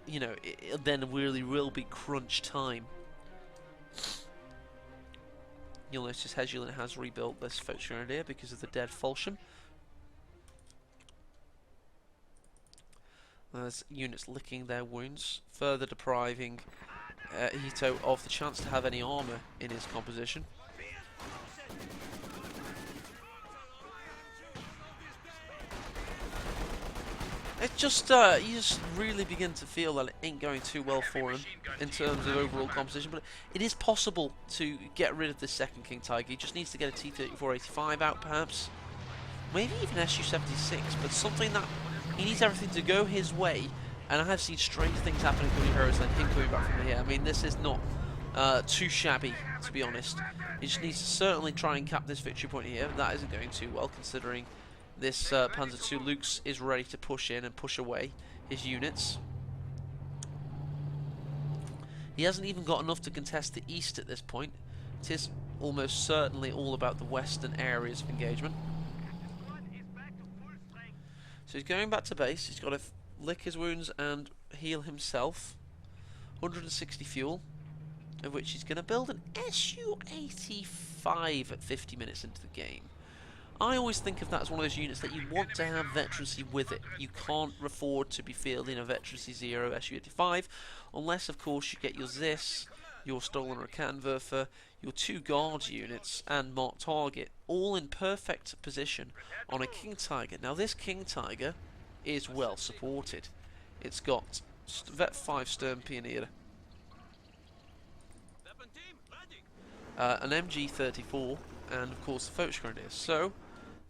S1: you know, it then really will be crunch time. You'll notice Jesulin has rebuilt this Volksgrenadier because of the dead Fallschirm. There's units licking their wounds, further depriving Ihitto of the chance to have any armour in his composition. It just, you just really begin to feel that it ain't going too well for him in terms of overall composition, but it is possible to get rid of this second King Tiger. He just needs to get a T-34-85 out, perhaps. Maybe even SU-76, but something that he needs everything to go his way And I have seen strange things happen in Coming Heroes than him coming back from here. I mean, this is not too shabby, to be honest. He just needs to certainly try and cap this victory point here. That isn't going too well, considering this Panzer II Lux is ready to push in and push away his units. He hasn't even got enough to contest the east at this point. It is almost certainly all about the western areas of engagement. So he's going back to base. He's got to lick his wounds and heal himself. 160 fuel, of which he's going to build an Su-85 at 50 minutes into the game. I always think of that as one of those units that you want to have veterancy with it. You can't afford to be fielding a veterancy 0 Su-85, unless of course you get your ZIS, your Stolen Rakettenwerfer, your 2 Guards units, and Mark Target, all in perfect position on a King Tiger. Now this King Tiger is well supported. It's got Vet 5 Stern Pioneer, an MG34, and of course the Focus Grenadier. So it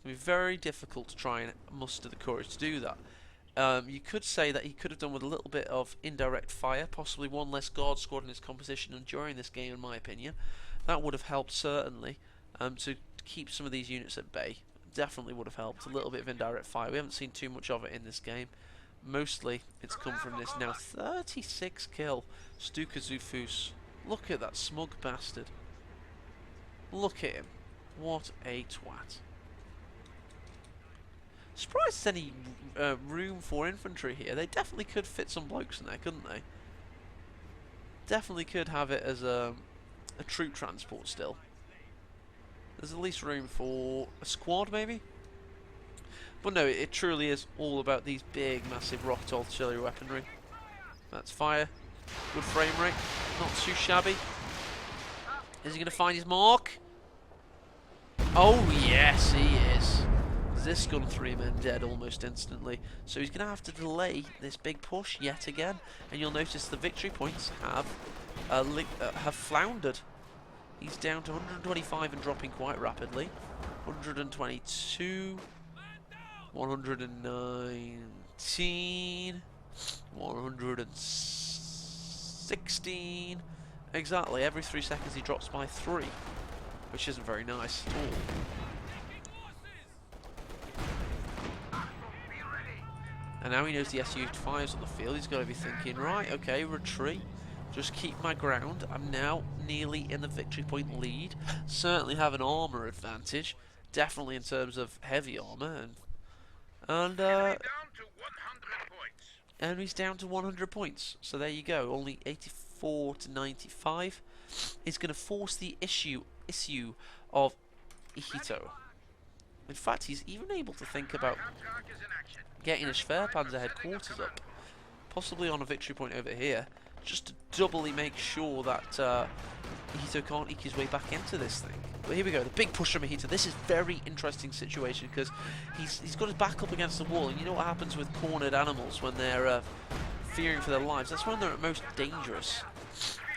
S1: will be very difficult to try and muster the courage to do that. You could say that he could have done with a little bit of indirect fire, possibly one less guard squad in his composition and during this game, in my opinion. That would have helped certainly to keep some of these units at bay. Definitely would have helped. A little bit of indirect fire. We haven't seen too much of it in this game. Mostly it's come from this now 36 kill Stuka Zufus. Look at that smug bastard. Look at him. What a twat. Surprised there's any room for infantry here. They definitely could fit some blokes in there, couldn't they? Definitely could have it as a troop transport still. There's at least room for a squad, maybe? But no, it truly is all about these big, massive rocket artillery weaponry. That's fire. Good frame rate. Not too shabby. Is he going to find his mark? Oh, yes, he is. This gun 3 men dead almost instantly. So he's going to have to delay this big push yet again. And you'll notice the victory points have floundered. He's down to 125 and dropping quite rapidly. 122, 119, 116. Exactly, every 3 seconds he drops by 3, which isn't very nice at all. And now he knows the Su-85's on the field. He's got to be thinking, right, okay, retreat. Just keep my ground. I'm now nearly in the victory point lead. Certainly have an armour advantage. Definitely in terms of heavy armour. And enemy's down to 100 points. So there you go. Only 84 to 95. Is going to force the issue of Ihitto. In fact, he's even able to think about getting a Schwerpanzer headquarters up. Possibly on a victory point over here. Just to doubly make sure that Ihitto can't eke his way back into this thing. But here we go, the big push from Ihitto. This is very interesting situation because he's got his back up against the wall, and you know what happens with cornered animals when they're fearing for their lives? That's when they're at most dangerous.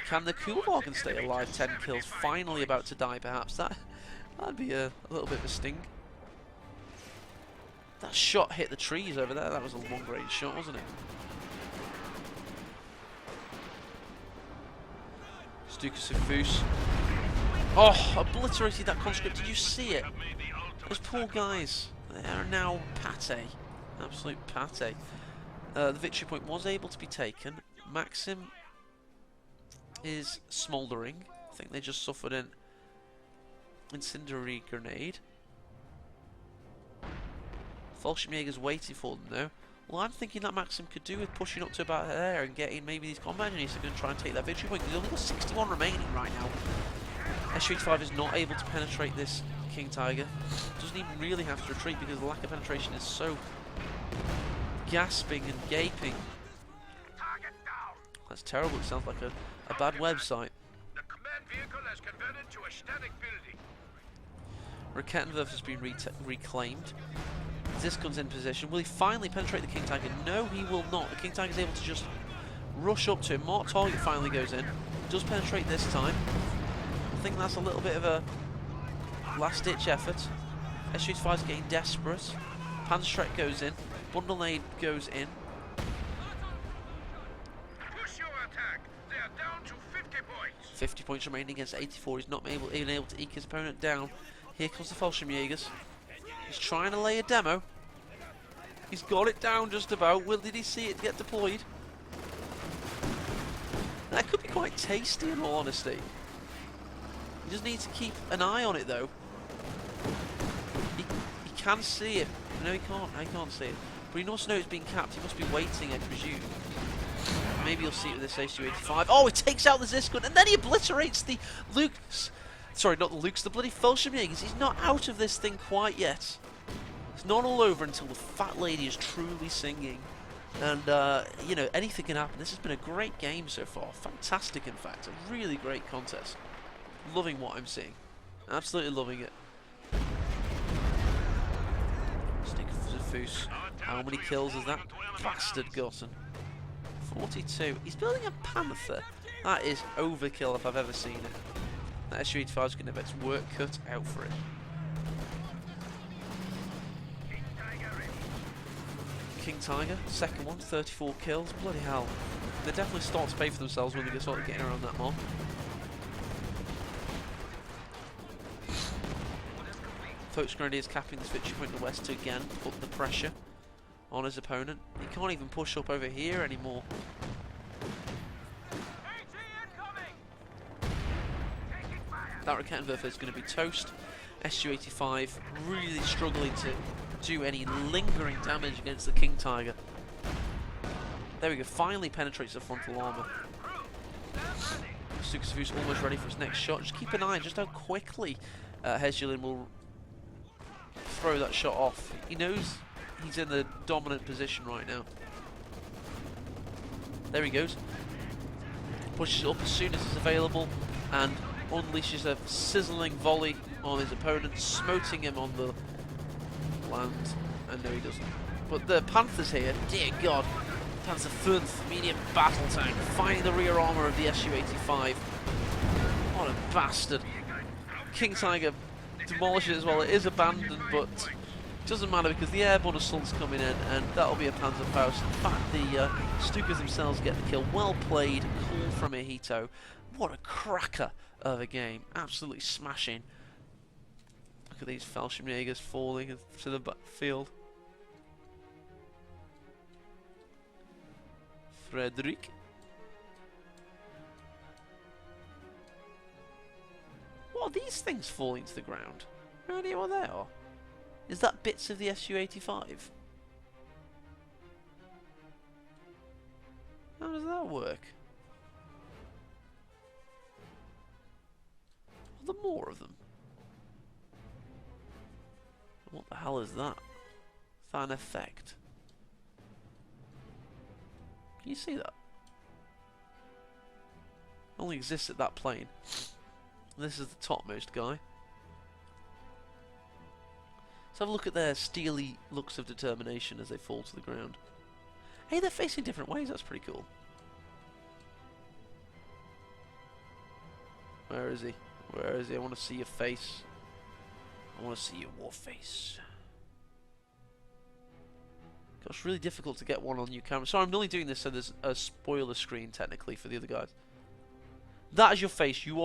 S1: Can the Kulbargen stay alive? 10 kills, finally about to die perhaps. That'd be a little bit of a sting. That shot hit the trees over there. That was a long-range shot, wasn't it? Stuka Zufus. Oh, obliterated that conscript. Did you see it? Those poor guys. They are now pate. Absolute pate. The victory point was able to be taken. Maxim is smouldering. I think they just suffered an incendiary grenade. Fallschirmjäger's waiting for them though. Well, I'm thinking that Maxim could do with pushing up to about there and getting maybe these combat engineers are going to try and take that victory point, because he's only got 61 remaining right now. Su-85 is not able to penetrate this King Tiger. Doesn't even really have to retreat because the lack of penetration is so gasping and gaping. That's terrible. It sounds like a bad website.
S2: The command vehicle has converted to a static building.
S1: Rakettenwerfer has been reclaimed. This gun's in position. Will he finally penetrate the King Tiger? No, he will not. The King Tiger is able to just rush up to him. Mark Target finally goes in. Does penetrate this time. I think that's a little bit of a last-ditch effort. Su-85 is getting desperate. Panzerschreck goes in. Bundle Aid goes in. 50 points remaining against 84. He's not even able to eke his opponent down. Here comes the Fallschirmjägers. He's trying to lay a demo. He's got it down just about. Did he see it get deployed? That could be quite tasty in all honesty. He just needs to keep an eye on it though. He can see it. No, he can't. I can't see it. But he also knows it's being capped. He must be waiting, I presume. Maybe you'll see it with this Su-85. Oh, it takes out the Jesulin, and then he obliterates the Luke's. Sorry, not the Luke's, the bloody Fallschirmjägers. He's not out of this thing quite yet. It's not all over until the fat lady is truly singing. And, you know, anything can happen. This has been a great game so far. Fantastic, in fact. A really great contest. Loving what I'm seeing. Absolutely loving it. Stick of Zeus. How many kills has that bastard gotten? 42. He's building a Panther. That is overkill if I've ever seen it. That Su-85 is going to have its work cut out for it. King Tiger, second one, 34 kills. Bloody hell. They definitely start to pay for themselves when they start getting around that mark. Folks Grenadiers capping this victory point in the west to again put the pressure on his opponent. He can't even push up over here anymore. That Raketenwerfer is going to be toast. Su-85 really struggling to do any lingering damage against the King Tiger. There we go, finally penetrates the frontal armour. Jesulin almost ready for his next shot. Just keep an eye on just how quickly Jesulin will throw that shot off. He knows he's in the dominant position right now. There he goes. Pushes it up as soon as it's available and unleashes a sizzling volley on his opponent, smoting him on the land. And no, he doesn't. But the Panthers here, dear God. Panzer 5th medium battle tank, finding the rear armour of the Su-85. What a bastard. King Tiger demolishes it as well. It is abandoned, but it doesn't matter because the airborne assault's coming in, and that'll be a Panzerfaust. In fact, the Stukas themselves get the kill. Well played, call from Ihitto. What a cracker of a game. Absolutely smashing. Look at these Fallschirmjägers falling to the field. Frederick. What are these things falling to the ground? No idea what they are. Is that bits of the Su-85? How does that work? Are there more of them? What the hell is that? Is that an effect? Can you see that? Only exists at that plane. This is the topmost guy. Let's have a look at their steely looks of determination as they fall to the ground. Hey, they're facing different ways. That's pretty cool. Where is he? Where is he? I want to see your face. I want to see your war face. Gosh, really difficult to get one on your camera. Sorry, I'm only doing this so there's a spoiler screen technically for the other guys. That is your face. You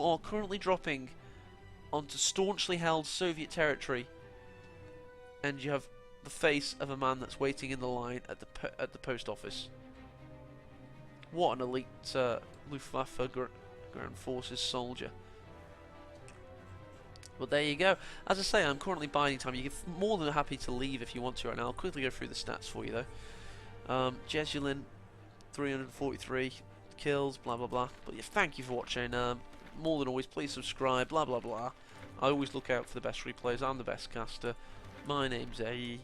S1: are currently dropping onto staunchly held Soviet territory, and you have the face of a man that's waiting in the line at the post office. What an elite Luftwaffe Ground Forces soldier. But there you go. As I say, I'm currently biding time. You're more than happy to leave if you want to right now. I'll quickly go through the stats for you though. Jesulin, 343 kills, blah blah blah. But yeah, thank you for watching. More than always, please subscribe, blah blah blah. I always look out for the best replays. I'm the best caster. My name's A.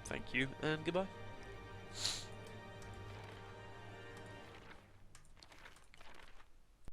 S1: Thank you, and goodbye.